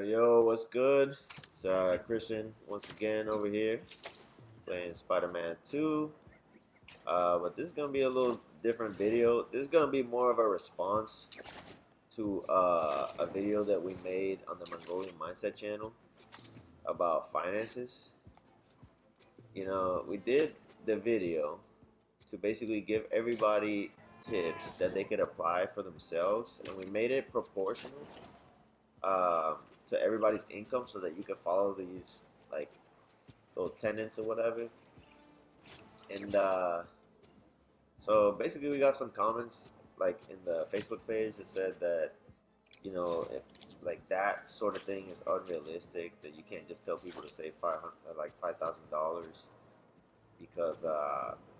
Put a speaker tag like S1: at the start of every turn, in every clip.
S1: Yo, what's good? It's Christian once again over here playing Spider-Man 2. But this is gonna be a little different video. This is gonna be more of a response to a video that we made on the Mongolian Mindset channel about finances. We did the video to basically give everybody tips that they could apply for themselves, and we made it proportional um, to everybody's income so that you can follow these like little tenants or whatever. And so basically, we got some comments like in the Facebook page that said that if like that sort of thing is unrealistic, that you can't just tell people to save $5,000 because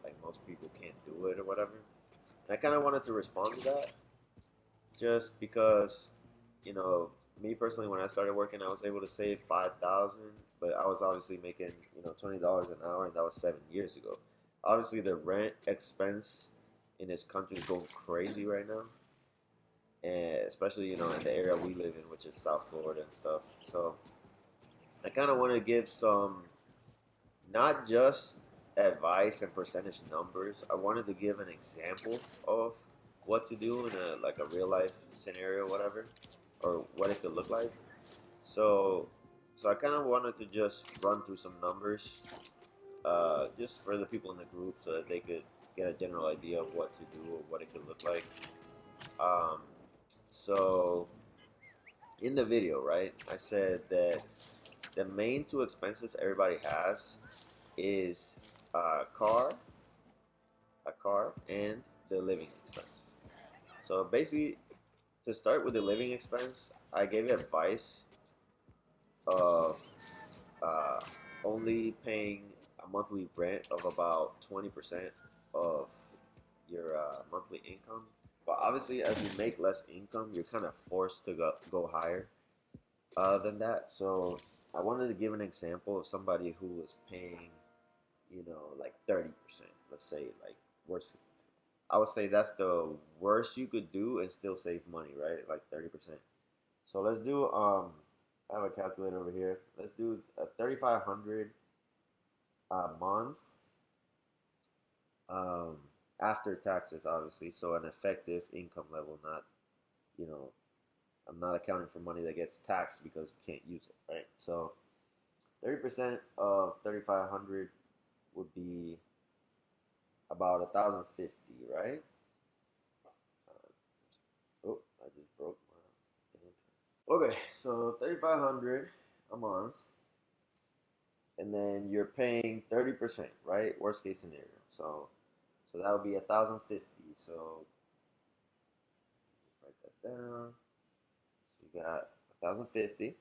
S1: like most people can't do it or whatever. And I kind of wanted to respond to that just because you know me personally, when I started working, I was able to save 5,000, but I was obviously making $20 an hour, and that was 7 years ago. Obviously, the rent expense in this country is going crazy right now, and especially in the area we live in, which is South Florida and stuff. So I kind of want to give some, not just advice and percentage numbers. I wanted to give an example of what to do in a real life scenario, whatever, or what it could look like. So, so I kind of wanted to just run through some numbers, just for the people in the group, so that they could get a general idea of what to do or what it could look like. Um, so, in the video, right, I said that the main two expenses everybody has is a car, and the living expense. So basically, to start with the living expense, I gave advice of uh, only paying a monthly rent of about 20% of your monthly income. But obviously, as you make less income, you're kind of forced to go higher than that. So I wanted to give an example of somebody who was paying, like 30%. Let's say, like, worst. I would say that's the worst you could do and still save money, right? Like 30%. So let's do I have a calculator over here. Let's do a 3,500 a month um, after taxes, obviously. So an effective income level, not you know I'm not accounting for money that gets taxed because you can't use it, right? So 30% of 3,500 would be about 1,050, right? Oh, I just broke my damn pen. Okay, so 3,500 a month, and then you're paying 30%, right? Worst case scenario. So that would be 1,050. So write that down. So you got 1,050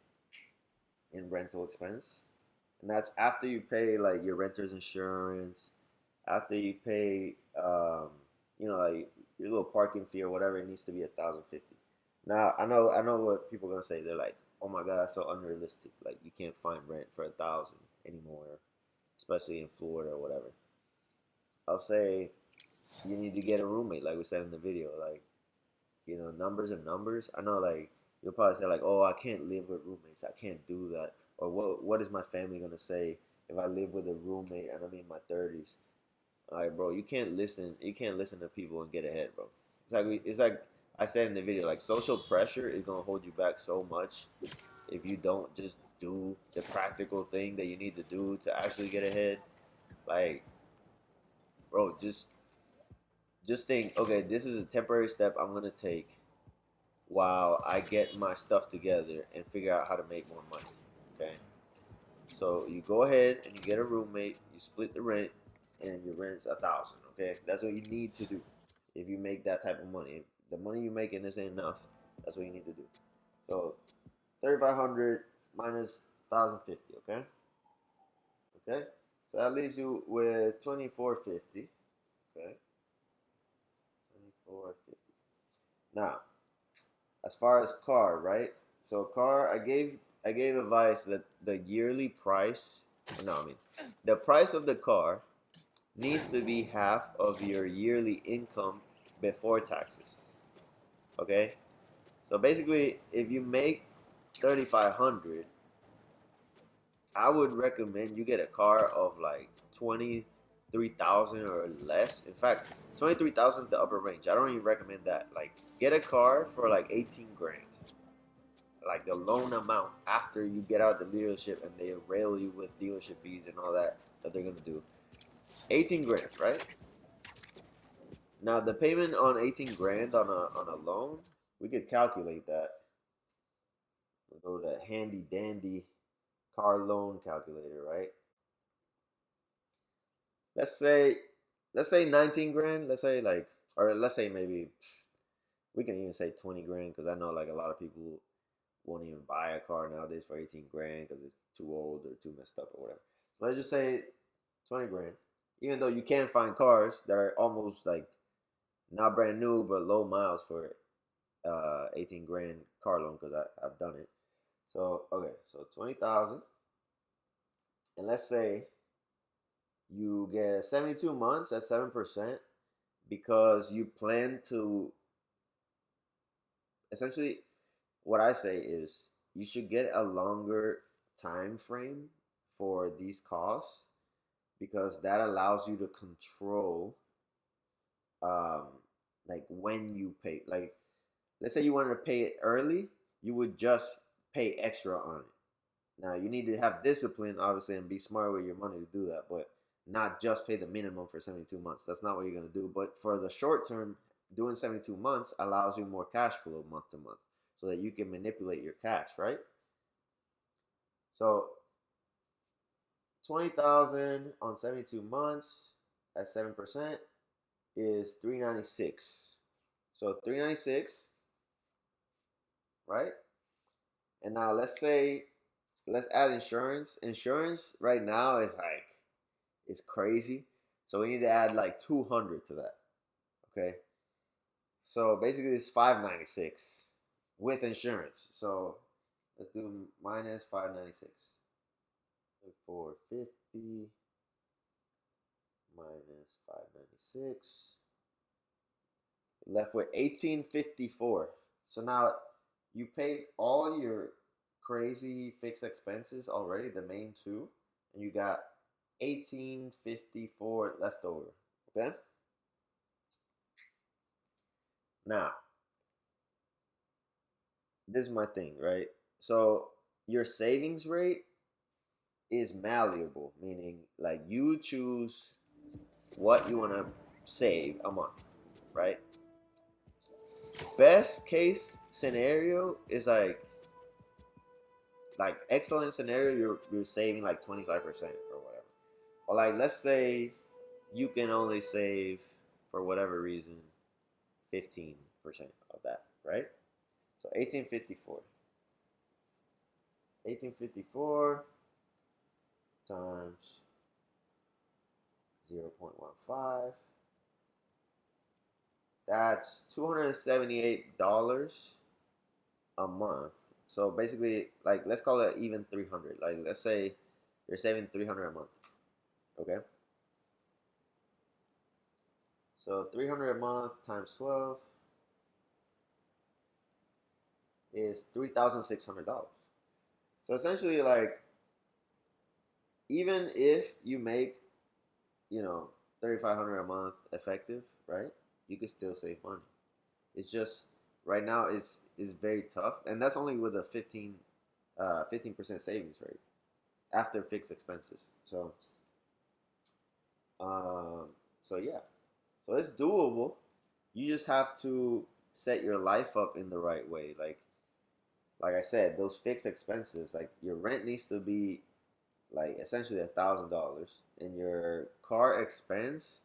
S1: in rental expense, and that's after you pay like your renter's insurance, after you pay like your little parking fee or whatever. It needs to be 1,050. Now I know what people are gonna say. They're like, oh my god, that's so unrealistic. Like you can't find rent for 1,000 anymore, especially in Florida or whatever. I'll say you need to get a roommate, like we said in the video. Like, numbers and numbers. I know, like, you'll probably say, like, oh, I can't live with roommates. I can't do that. Or what is my family gonna say if I live with a roommate and I'm in my 30s? All right, bro, you can't listen. You can't listen to people and get ahead, bro. It's like I said in the video. Like, social pressure is gonna hold you back so much if you don't just do the practical thing that you need to do to actually get ahead. Like, bro, just think, okay, this is a temporary step I'm gonna take while I get my stuff together and figure out how to make more money. Okay, so you go ahead and you get a roommate, you split the rent, and your rent's 1,000. Okay, that's what you need to do. If you make that type of money, if the money you're making isn't enough, that's what you need to do. So 3,500 minus 1,050. Okay, so that leaves you with 2,450. Okay, 2,450. Now, as far as car, right? So car, I gave advice that the yearly price, no, I mean, the price of the car needs to be half of your yearly income before taxes. Okay? So basically, if you make $3,500, I would recommend you get a car of like 23,000 or less. In fact, 23,000 is the upper range. I don't even recommend that. Like, get a car for like 18 grand, like the loan amount after you get out of the dealership and they rail you with dealership fees and all that they're gonna do. 18 grand, right? Now the payment on 18 grand on a loan, we could calculate that. We'll go to handy dandy car loan calculator, right? Let's say let's say 19 grand. Let's say like, or let's say maybe we can even say 20 grand because I know like a lot of people won't even buy a car nowadays for 18 grand because it's too old or too messed up or whatever. So let's just say 20 grand. Even though you can find cars that are almost like not brand new but low miles for 18 grand car loan because I've done it. So okay, so 20,000, and let's say you get 72 months at 7% because you plan to essentially, what I say is you should get a longer time frame for these costs because that allows you to control um like when you pay. Like, let's say you wanted to pay it early, you would just pay extra on it. Now you need to have discipline, obviously, and be smart with your money to do that, but not just pay the minimum for 72 months. That's not what you're gonna do. But for the short term, doing 72 months allows you more cash flow month to month, so that you can manipulate your cash, right? So 20,000 on 72 months at 7% is 396. So 396, right? And now let's add insurance. Insurance right now is like, it's crazy. So we need to add like 200 to that. Okay. So basically it's 596 with insurance. So let's do minus 596. 450 minus 596. Left with 1854. So now you paid all your crazy fixed expenses already, the main two, and you got 1854 left over. Okay? Now, this is my thing, right? So your savings rate is malleable, meaning like you choose what you want to save a month, right? Best case scenario is like excellent scenario, you're saving like 25% or whatever. Or like, let's say you can only save, for whatever reason, 15% of that, right? So 1854 times 0.15, that's $278 a month. So basically, like, let's call it even 300. Like, let's say you're saving 300 a month. Okay. So 300 a month times 12 is $3,600. So essentially, like, even if you make, 3,500 a month effective, right? You can still save money. It's just right now it's very tough, and that's only with a 15% savings rate after fixed expenses. Um, so yeah, so it's doable. You just have to set your life up in the right way. Like I said, those fixed expenses, like your rent needs to be like essentially $1,000, and your car expense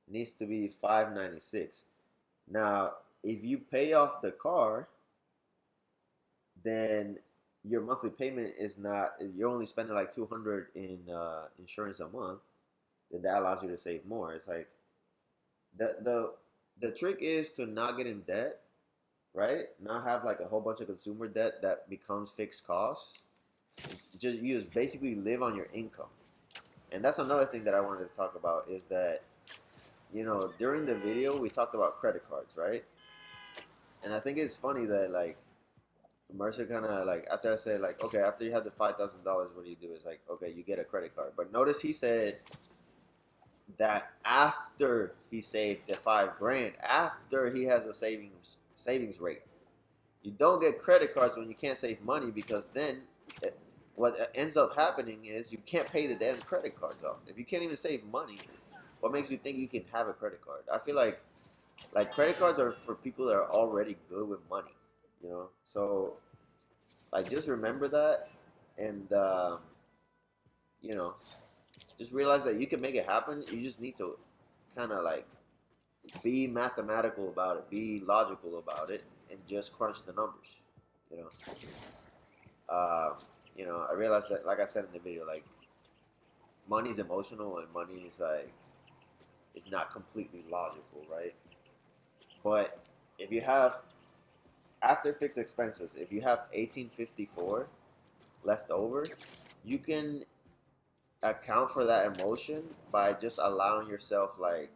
S1: needs to be 596. Now, if you pay off the car, then your monthly payment is not. You're only spending like 200 in insurance a month. Then that allows you to save more. It's like the trick is to not get in debt, right? Not have like a whole bunch of consumer debt that becomes fixed costs. You just basically live on your income. And that's another thing that I wanted to talk about is that, during the video we talked about credit cards, right? And I think it's funny that like Mercer kind of like, after I said like, okay, after you have the $5,000, what do you do? It's like, okay, you get a credit card. But notice he said that after he saved the 5 grand, after he has a savings rate, you don't get credit cards when you can't save money, because then what ends up happening is you can't pay the damn credit cards off. If you can't even save money, what makes you think you can have a credit card? I feel like credit cards are for people that are already good with money, you know. So like just remember that, and you know, just realize that you can make it happen. You just need to kind of like be mathematical about it, be logical about it, and just crunch the numbers. You know, uh, I realized that, like I said in the video, like money's emotional and money is like it's not completely logical, right? But if you have after fixed expenses, if you have 1854 left over, you can account for that emotion by just allowing yourself like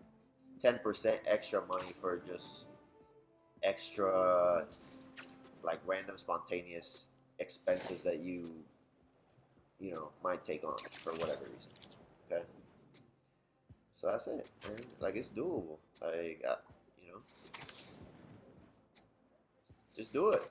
S1: 10% extra money for just extra like random spontaneous expenses that might take on for whatever reason. Okay, so that's it, man. Like it's doable. Like just do it.